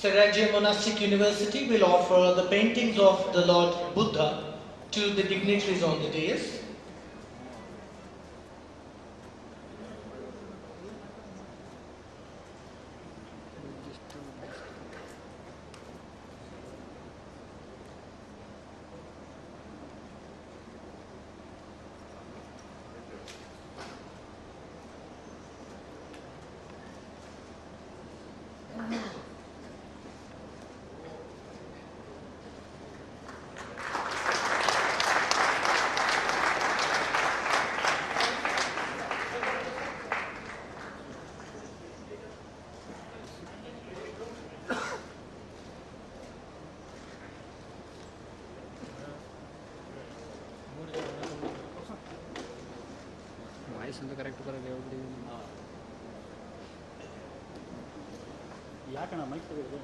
Seraji Monastic University will offer the paintings of the Lord Buddha to the dignitaries on the dais. Correct ಯಾಕಣ್ಣ mike ತೆಗೆದು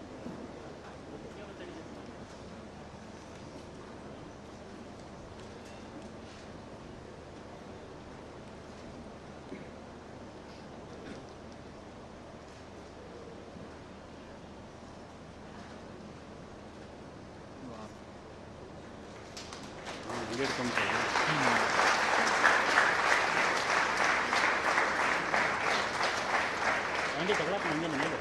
aunty ತಗೊಳಕ್ಕೆ ನಂಗೆ ನನಗೆ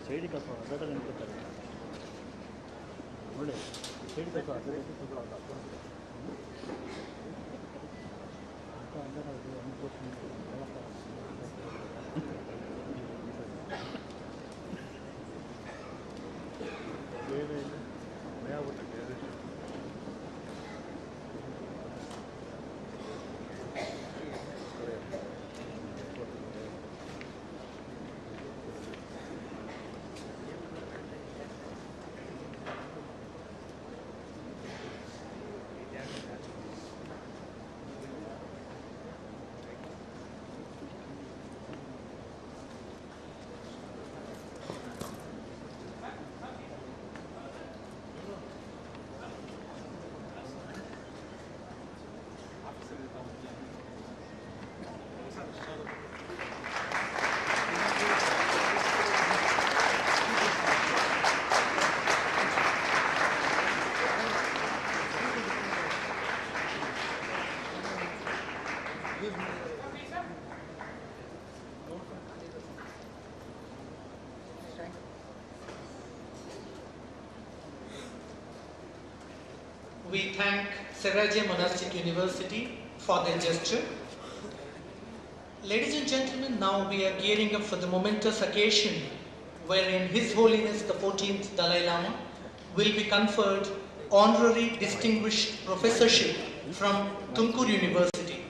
side ಕಸ ಅದರಲ್ಲಿ ನಿಂತ್ಕೊತಾರೆ ಒಳ್ಳೆ ಸೈಡ್ ಕಸ ಅದರಲ್ಲಿ We thank Seraji Monastic University for their gesture. Ladies and gentlemen, now we are gearing up for the momentous occasion wherein His Holiness the 14th Dalai Lama will be conferred honorary distinguished professorship from Tumkur University.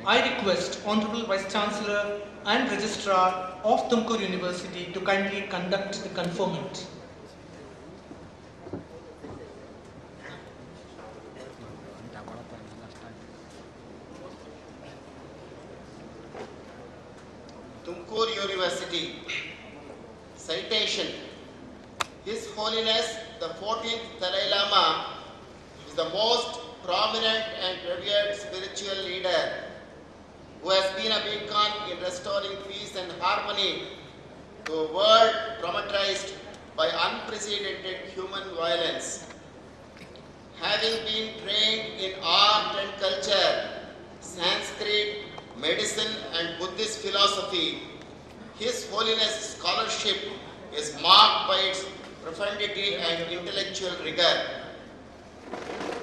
I request Honorable Vice Chancellor and Registrar of Tumkur University to kindly conduct the conferment. Tumkur University. Citation. His Holiness the 14th Dalai Lama is the most prominent and revered spiritual leader who has been a beacon in restoring peace and harmony to a world traumatized by unprecedented human violence. Having been trained in art and culture, Sanskrit, medicine and Buddhist philosophy, His Holiness scholarship is marked by its profundity and intellectual rigor.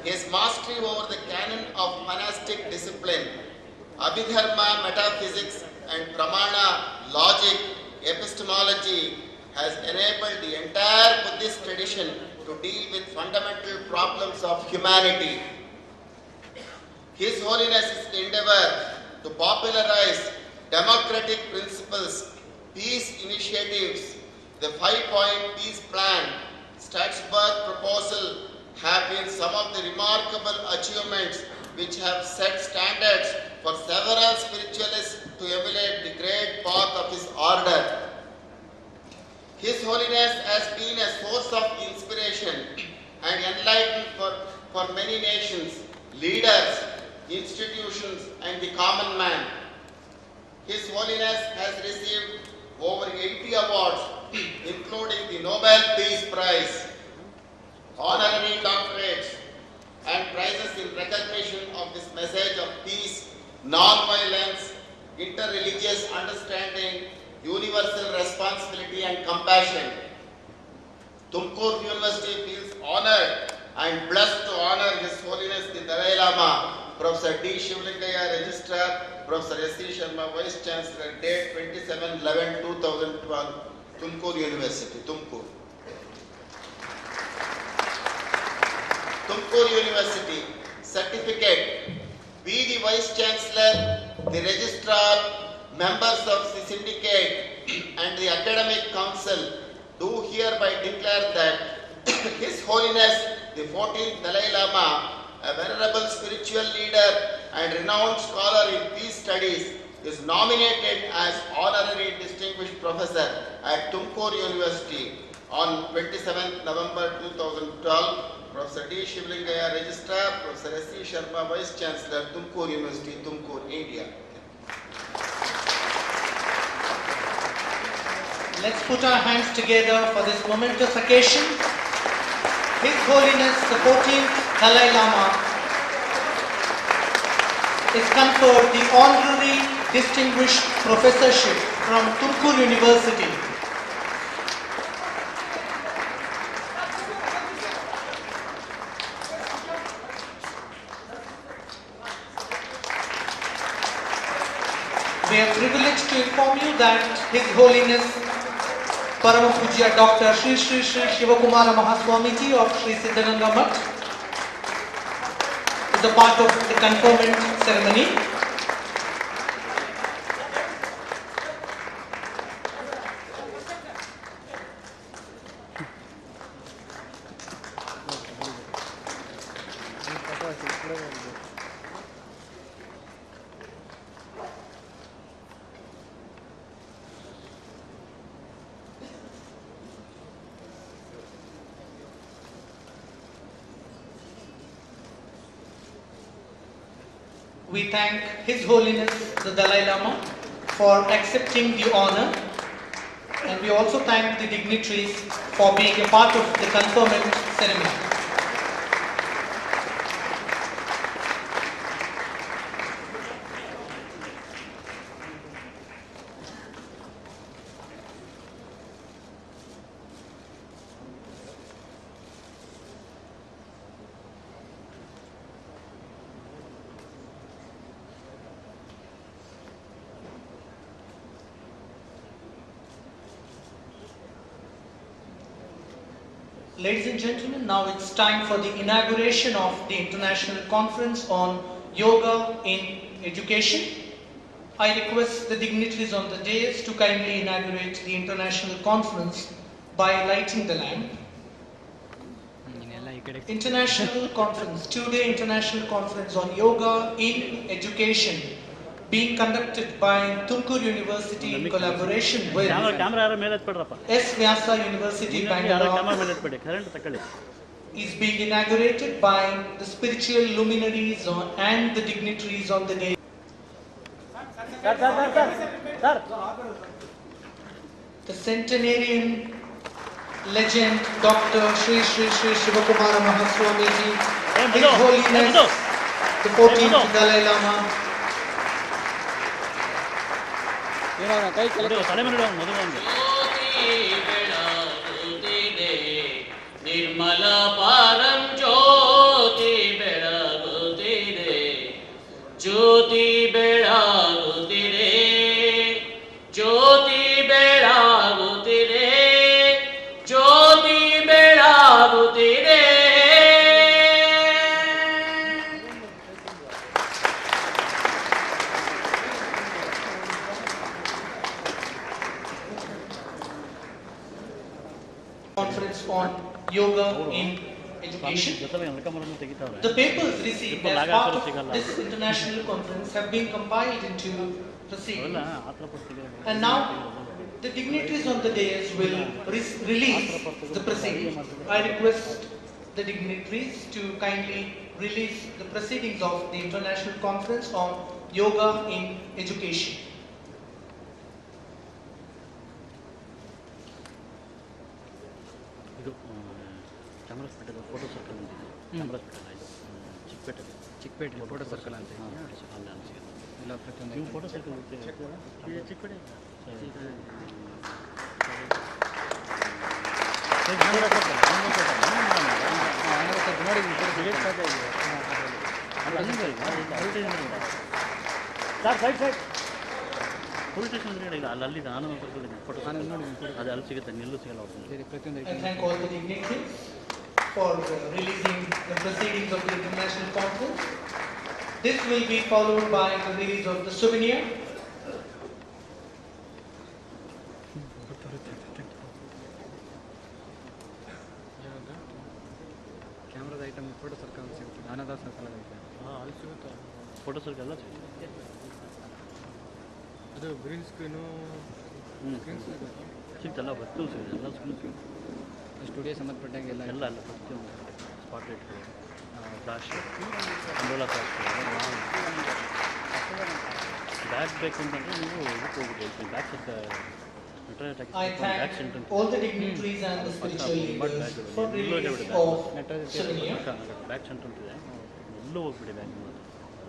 his mastery over the canon of monastic discipline, Abhidharma metaphysics and Pramana logic epistemology has enabled the entire Buddhist tradition to deal with fundamental problems of humanity. His Holiness's endeavor to popularize democratic principles, peace initiatives, the 5-point peace plan, Strasbourg proposal have been some of the remarkable achievements which have set standards for several spiritualists to emulate the great path of his order. His Holiness has been a source of inspiration and enlightenment for many nations, leaders, institutions and the common man. His Holiness has received over 80 awards including the Nobel Peace Prize, honorary doctorates and prizes in recognition of this message of peace, non-violence, interreligious understanding, universal responsibility and compassion. Tumkur University feels honored and blessed to honor His Holiness the Dalai Lama, Professor D. Shivlingaya, Registrar, Professor S.C. Sharma, Vice Chancellor, date 27/11/2012, Tumkur University, Tumkur. Tumkur University, certificate. We, the Vice Chancellor, the Registrar, members of the syndicate and the academic council do hereby declare that His Holiness the 14th Dalai Lama, a venerable spiritual leader and renowned scholar in peace studies, is nominated as honorary distinguished professor at Tumkur University on 27th November 2012. Professor D. Shivlingaya, Registrar, Professor S.C. Sharma, Vice Chancellor, Tumkur University, Tumkur, India. Let's put our hands together for this momentous occasion. His Holiness the 14th Dalai Lama is conferred the honorary distinguished professorship from Tumkur University. We are privileged to inform you that His Holiness Parama Pujya Dr. Sri Sri Sri Shivakumara Mahaswamiji of Sri Siddhaganga Mutt is a part of the conferment ceremony. We thank His Holiness the Dalai Lama for accepting the honor, and we also thank the dignitaries for being a part of the conferment ceremony. Ladies and gentlemen, now it's time for the inauguration of the International Conference on Yoga in Education. I request the dignitaries on the dais to kindly inaugurate the International Conference by lighting the lamp. International Conference, two-day International Conference on Yoga in Education, being conducted by Tumkur University in collaboration with S. Vyasa University, Bangalore, is being inaugurated by the spiritual luminaries and the dignitaries on the day. The centenarian legend Dr. Sri Sri Sri Shivakumara Mahaswamiji, His Holiness the 14th Dalai Lama, Nirmala पारम Jyoti conference on yoga in Swami education. ಜೊತೆಲೆ ನಡ್ಕೊಂಬರೋದು ತೆಗಿತಾವ್ರೆ. The papers received People as laga part hakoru of sigalla. this international conference have been compiled into ಅವೆಲ್ಲ proceedings, ಆ ಥರ ಪಟ್ಟು ತೆಗಿಯೋದು. and now the dignitaries on the dais will release the proceedings. I request the dignitaries to kindly release the proceedings of the international conference on yoga in education. ಇದು ಚಾಮರಾಜಪೇಟೆದ photo circle ಅಂತಿದೆ. ಚಾಮರಾಜಪೇಟೆ ಇದು Chickpet. Chickpet photo circle ಅಂತ ಹಾಂ ಅಲ್ಲಿ ಅನಿಸಿದೆ. ಎಲ್ಲ ಪ್ರತಿಯೊಂದು ನೀವು photo circle Chickpet sir side side police station ಅಂದ್ರೆ ಇಲ್ಲ ಅಲ್ಲಿ ನಾನು ಫೋಟೋ ಅದು ಅಲ್ಲಿ ಸಿಗುತ್ತೆ ಎಲ್ಲೂ ಸಿಗಲ್ಲ ಅವ್ರಿಗೆ. ಪ್ರತಿಯೊಂದು I thank all the dignitaries for releasing the proceedings of the international conference. This will be followed by the release of the souvenir. ಕ್ಯಾಮ್ರಾದ ಐಟಮ್ ಫೋಟೋ ಸರ್ಕಲ್ ಸಿಗುತ್ತೆ, ಜ್ಞಾನದಾಸ್ ಸರ್ಕಲ್ ಐತೆ. ಹಾಂ ಅಲ್ಲಿ ಸಿಗುತ್ತೆ ಫೋಟೋ ಸರ್ಕಲ್ ಎಲ್ಲ ಸಿಗುತ್ತೆ. ಅದು ಗ್ರೀನ್ ಸ್ಕ್ರೀನು ಸಿಗ್ತಲ್ಲ ಬಸ್ಸು ಸಿಗುತ್ತೆ ಎಲ್ಲ ಸ್ಕೂಲ್ ಸಿಗುತ್ತೆ. ಸ್ಟುಡಿಯೋ ಸಂಬಂಧಪಟ್ಟಂಗೆ ಎಲ್ಲ ಎಲ್ಲ ಅಲ್ಲ ಪ್ರತಿಯೊಂದು ಸ್ಪಾಟ್ ಲೈಟ್ಗಳು ಫ್ಲಾಶ್ ಅಂಬ್ರೆಲಾ ಫ್ಲಾಶ್ ಬ್ಯಾಗ್ ಬೇಕು ಅಂತಂದರೆ ನೀವು ಇದಕ್ಕೆ ಹೋಗ್ಬಿಟ್ಟು bag I thank all the dignitaries and the spiritual leaders for release of souvenir. Bag centre ಅಂತಿದೆ, ಎಲ್ಲೂ ಹೋಗ್ಬಿಡಿ ಬ್ಯಾಗ್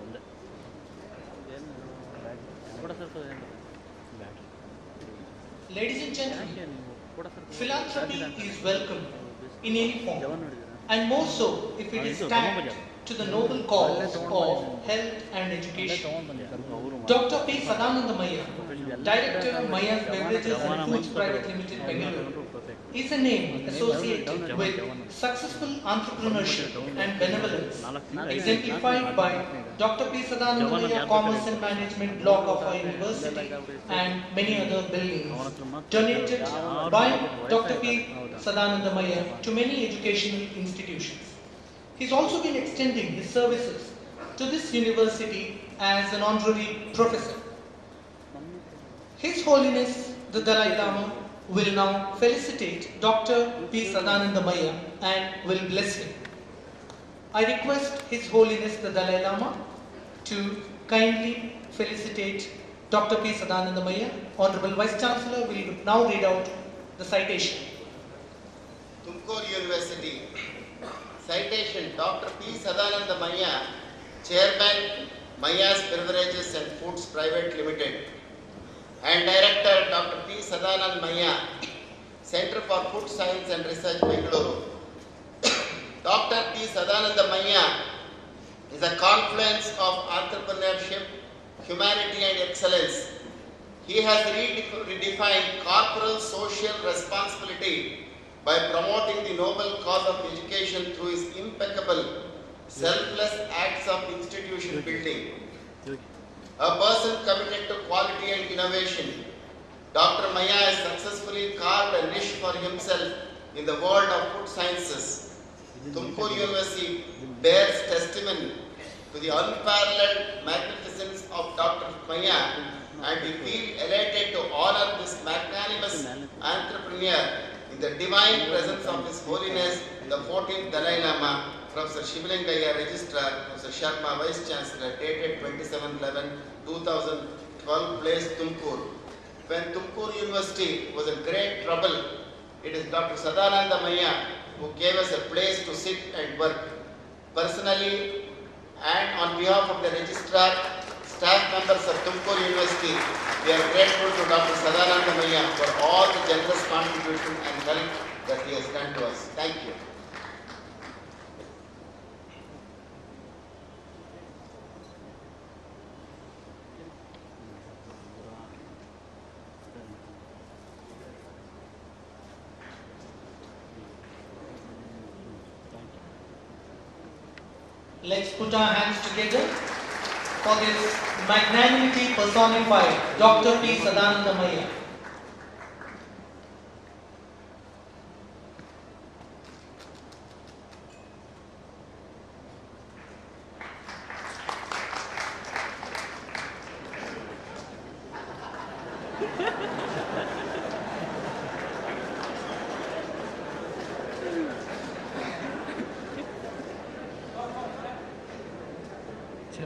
ಒಂದೇ ಬ್ಯಾಗ್ ಕೂಡ ಸ್ವಲ್ಪ ಬ್ಯಾಗ್. Ladies and gentlemen, ನೀವು ಕೂಡ ಸ್ವಲ್ಪ philanthropy is welcome in any form, ಜವಾನ್ ನೋಡಿದ್ದೀರಾ? and more so if it is tagged to the noble cause of health and education. ಅವರು Dr. P. Sadananda Maya, Director of Maya's Beverages and Foods Private Limited, Bengaluru, is a name associated with successful entrepreneurship and benevolence, exemplified by Dr. P. Sadananda Maya Commerce and Management Block of our university and many other buildings, donated by Dr. P. Sadananda Maya to many educational institutions. He's also been extending his services to this university as an honorary professor. His Holiness the Dalai Lama will now felicitate Dr. P. Sadananda Maya and will bless him. I request His Holiness the Dalai Lama to kindly felicitate Dr. P. Sadananda Maya. Honorable Vice Chancellor will now read out the citation. Tumkur University. Citation: Dr. P. Sadananda Maya, Chairman, Maya's Beverages and Foods Private Limited, and Director Dr. P. Sadananda Maya, Center for Food Science and Research, Bengaluru. Dr. P. Sadananda Maya is a confluence of entrepreneurship, humanity and excellence. He has redefined corporal social responsibility by promoting the noble cause of education through his impeccable, selfless acts of institution building. A person committed to quality and innovation, Dr. Maya has successfully carved a niche for himself in the world of food sciences. Tumkur University bears testimony to the unparalleled magnificence of Dr. Maya, and we feel elated to honor this magnanimous entrepreneur in the divine presence of His Holiness the 14th Dalai Lama, Professor Shivalingaya, Registrar, Professor Sharma, Vice Chancellor, dated 27/11/2012, place Tumkur. When Tumkur University was in great trouble, it is Dr. Sadananda Maya who gave us a place to sit and work. Personally and on behalf of the Registrar, staff members of Tumkur University, we are grateful to Dr. Sadananda Maya for all the generous contribution and help that he has done to us. Thank you. Let's put our hands together for this magnanimity personified, Dr. P. Sadananda Maya.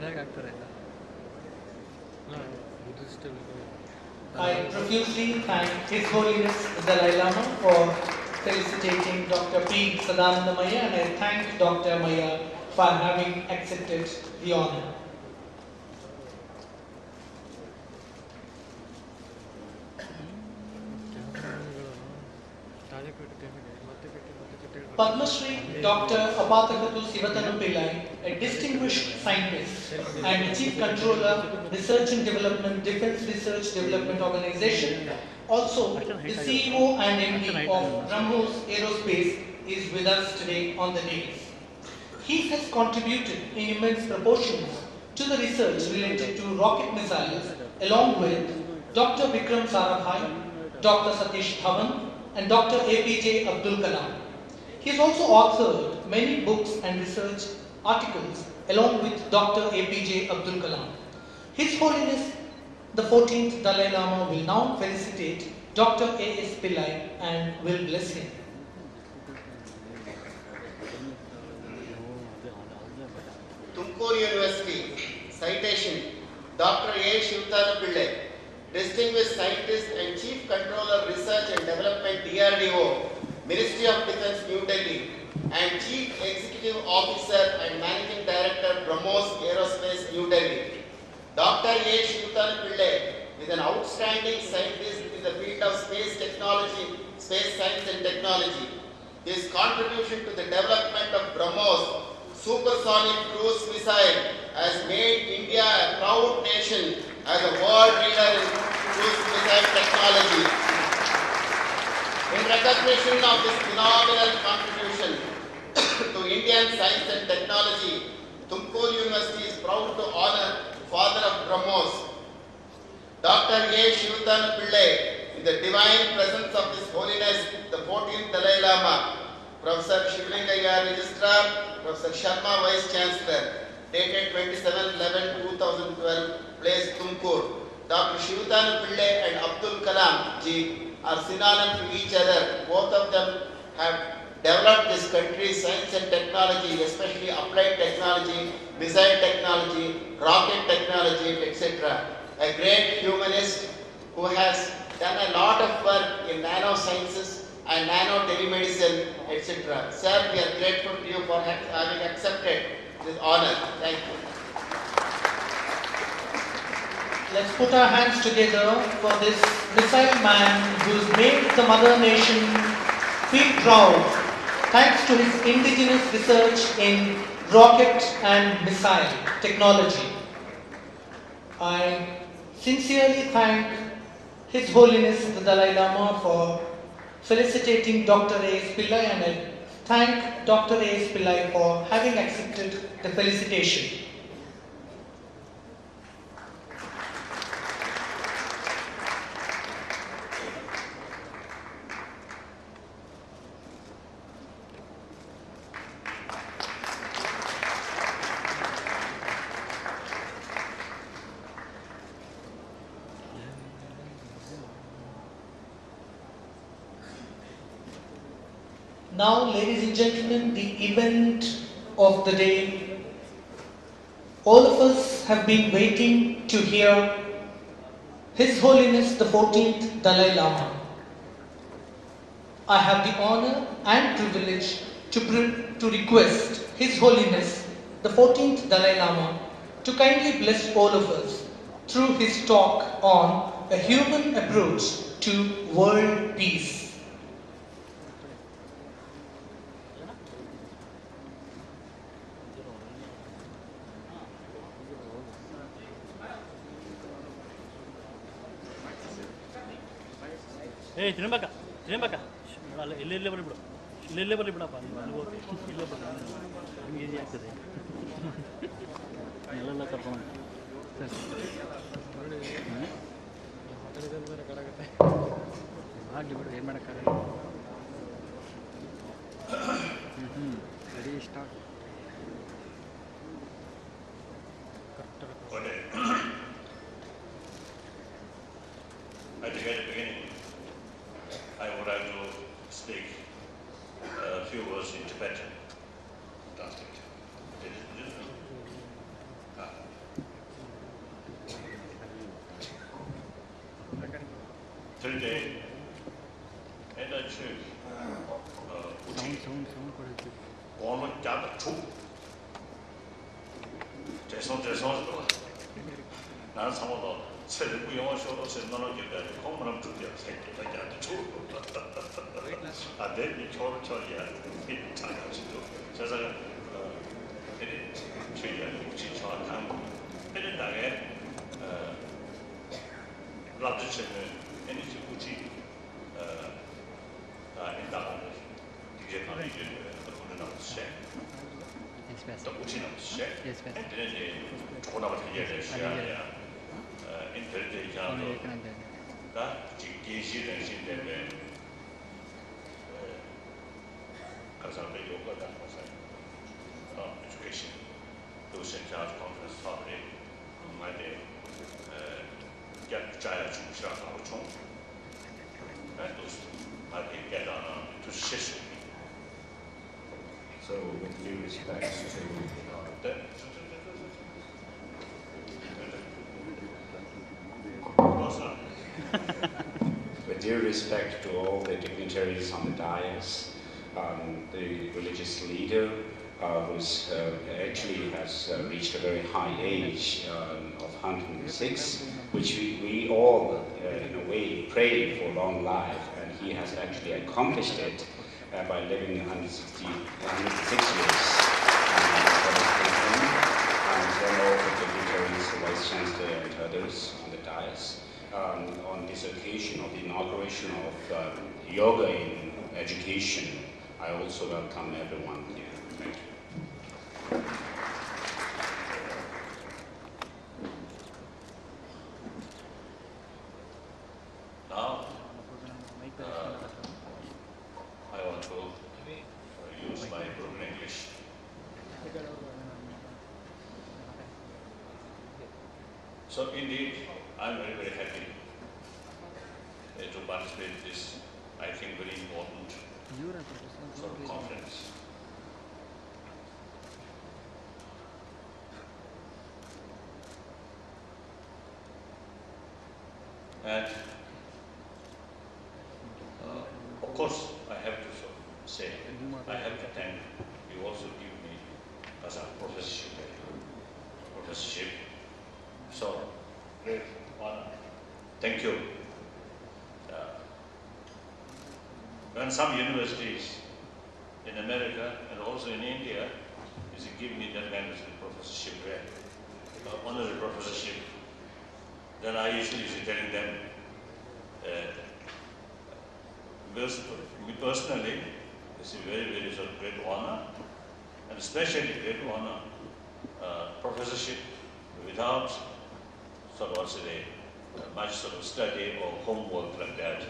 ಸರಿಯಾಗಿ ಆಗ್ತಾರೆ ಎಲ್ಲ I profusely thank His Holiness the Dalai Lama for felicitating Dr. P. Sadananda Maya, and I thank Dr. Maya for having accepted the honor. Padma Shri Dr. Apathakattu Sivatanu Pillai, a distinguished scientist and Chief Controller, Research and Development, Defence Research Development Organization, also the CEO and MD of BrahMos Aerospace, is with us today on the dais. He has contributed in immense proportions to the research related to rocket missiles, along with Dr. Vikram Sarabhai, Dr. Satish Dhawan, and Dr. APJ Abdul Kalam. He has also authored many books and research articles along with Dr. APJ Abdul Kalam. His Holiness the 14th Dalai Lama will now felicitate Dr. A.S. Pillai and will bless him. Tumkur University, citation, Dr. A. Shivtanu Pillai, Distinguished Scientist and Chief Controller Research and Development DRDO, Ministry of Defence, New Delhi, and Chief Executive Officer and Managing Director, BrahMos Aerospace, New Delhi. Dr. A. Shivtanu Pillai is an outstanding scientist in the field of space technology, space science and technology. His contribution to the development of BrahMos supersonic cruise missile has made India a proud nation as a world leader in cruise missile technology. In recognition of this phenomenal contribution to Indian science and technology, Tumkur University is proud to honor Father of BrahMos, Dr. A. Shivtanu Pillai, in the divine presence of His Holiness the 14th Dalai Lama, Professor Shivlingaya Registrar, Professor Sharma Vice Chancellor, dated 27/11/2012, place Tumkur. Dr. Shivtanu Pillai and Abdul Kalam ji are synonymous to each other. Both of them have developed this country's science and technology, especially applied technology, missile technology, rocket technology, etc. A great humanist who has done a lot of work in nanosciences and nano telemedicine, etc. Sir, we are grateful to you for having accepted this honor. Thank you. Let's put our hands together for this missile man who's made the mother nation feel proud thanks to his indigenous research in rocket and missile technology. I sincerely thank His Holiness the Dalai Lama for felicitating Dr. A.S. Pillai, and I thank Dr. A.S. Pillai for having accepted the felicitation. Now, ladies and gentlemen, the event of the day. All of us have been waiting to hear His Holiness the 14th Dalai Lama. I have the honor and privilege to request His Holiness the 14th Dalai Lama to kindly bless all of us through his talk on a human approach to world peace. ತಿನ್ಬೇಕ ಅಲ್ಲ ಇಲ್ಲೇ ಬರಲಿ ಇಲ್ಲೇ ಬರಲಿ ಬಿಡಪ್ಪ ಅಲ್ಲಿ ಹೋಗಿ ಇಲ್ಲೇ ಬರಲಿ ನಿಮ್ಗೆ ಈಸಿ ಆಗ್ತದೆ ಎಲ್ಲೆಲ್ಲ ಕರ್ಕೊಂಡು ಆಗಲಿ ಬಿಡು ಏನು ಮಾಡೋಕ್ಕಾಗಲ್ಲ ready start At the very beginning, I would like to speak a few words in Tibetan. Translate. Sound ಕೊಡುತ್ತೆ. 공원은 짜다 쭉. 죄송하지도 나는 상호도 세대부 영어 쇼로 세너는 게다 공원은 두개 세개다 짜다 쭉. 아, 내 초로 처리야. 이 장치도 세상에 이제 최대한 우치 정확한 이런 당에 라드체는 에너지 우치 인다는 이제 가는 이제 오늘 남았어. 또 우치 남았어. 근데 이제 조나가 되게 시간이야. 인터넷 얘기하는 가 계시는 시대에 가서는 요거다 가서 education those in charge conference probably might get giant to 하고 총 and those might get on to system. So with due respect to with due respect to all the dignitaries on the dais, the religious leader who's actually has reached a very high age of 106, which we all in a way pray for long life, and he has actually accomplished it by living 106 years. And then all the dignitaries, the Vice Chancellor and others on the dais, on this occasion of the inauguration of yoga in education, I also welcome everyone here. Thank you. Now, I want to use my broken English. So indeed, I'm very, very happy to participate in this, I think, very important sort of conference. And of course, I have to say, I have to thank you also give me as a professorship. So, great honor. Thank you. When some universities in America and also in India is give me that kind of professorship, honorary professorship, then I usually is telling them, me personally, it's a very, very sort of great honor, and especially great honor, professorship without sort of say, much sort of study or homework like that.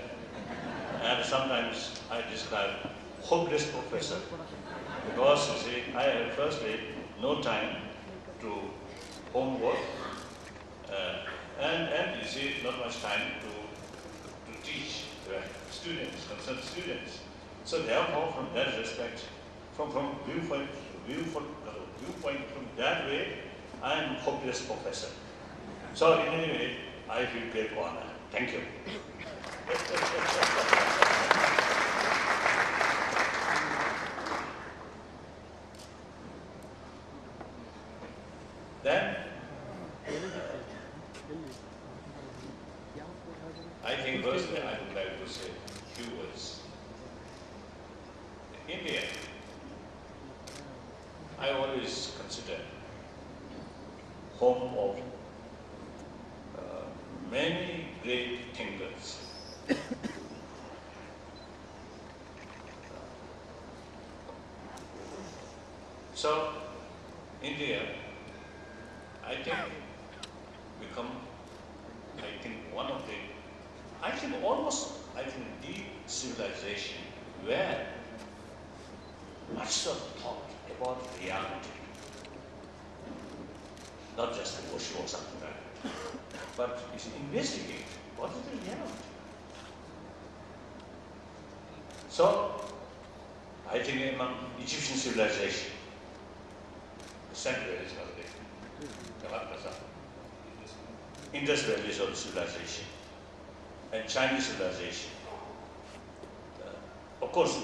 And sometimes I describe hopeless professor, because you see, I have firstly no time to homework, and you see, not much time to teach students, concerned students. So therefore, from that respect, from viewpoint from that way, I am hopeless professor. So in any way, I feel great honor. Thank you. Then, I think firstly I would like to say a few words. India, I always consider home of many great thinkers. So, India, I think, become, one of the, the civilization where much of thought about reality, not just the worship or something like that, but is investigate what is the reality. So, I think among Egyptian civilization, the central is Indus Valley sort of civilization, and Chinese civilization. Of course,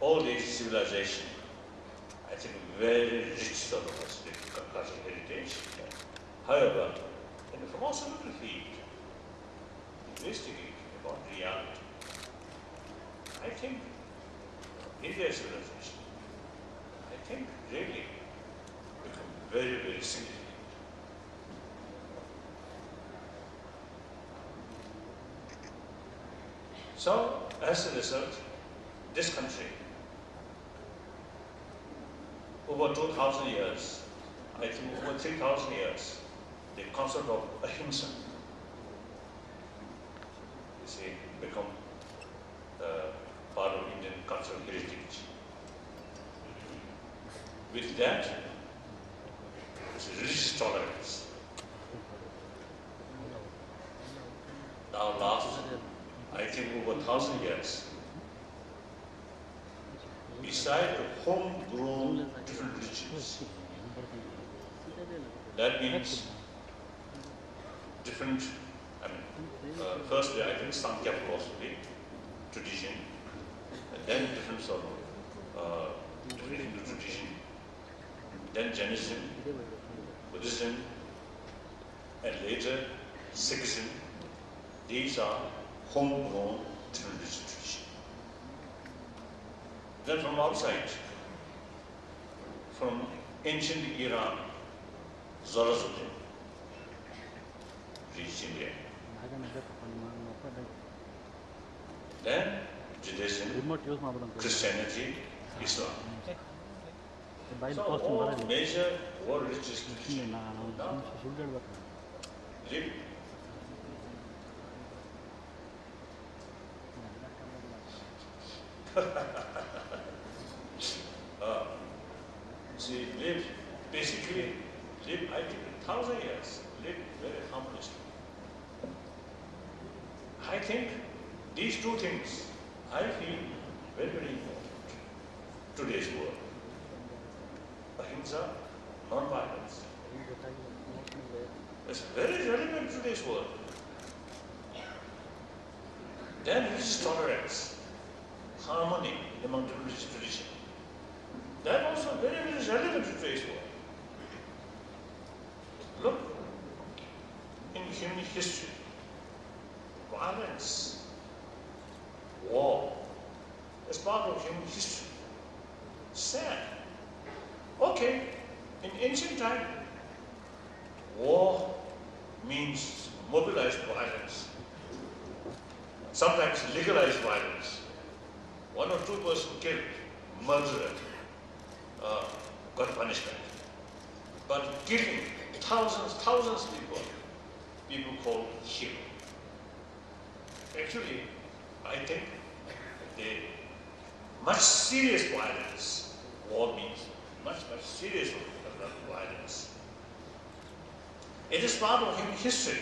old age civilization, I think very rich sort of cultural heritage. However, in the philosophical field, investigate about reality, I think India's civilization, I think really become very, very significant. So, as a result, this country, over 2,000 years, I think over 3,000 years, the concept of ahimsa, you see, become part of Indian cultural heritage. With that, it's religious tolerance. Now last, I think over 1,000 years, beside the homegrown different religions, that means different, firstly I think Sankhya philosophy, tradition, and then different sort of different Hindu tradition, then Jainism, Buddhism, and later Sikhism. These are homegrown different religious tradition. Then from outside, from ancient Iran, Zoroastrian reached India. Then Judaism, Christianity, Islam. So all major world religious traditions now live. See, live, basically, live, I think, 1,000 years, live very harmoniously. I think these two things, I feel very, very important. Today's world. Ahimsa, non-violence. It's very relevant to today's world. Then religious tolerance, harmony among the religious tradition. That also very, very relevant to today's world. Look, in human history, violence, war, is part of human history. Sad. Okay, in ancient time, war means mobilized violence, sometimes legalized violence. 1 or 2 persons killed, murderer, got punishment. But killing thousands of people called hero. Actually, I think the much serious violence, war means much serious violence. It is part of human history.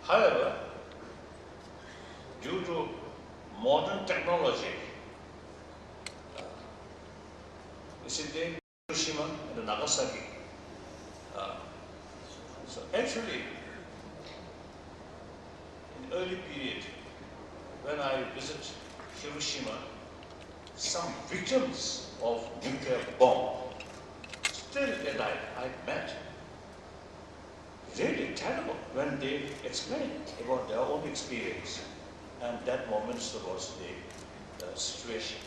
However, due to modern technology, you see, the Hiroshima and Nagasaki. So actually, in the early period, when I visit Hiroshima, some victims of nuclear bomb, still alive, I met. Really terrible when they explained about their own experience. And that moment was the situation.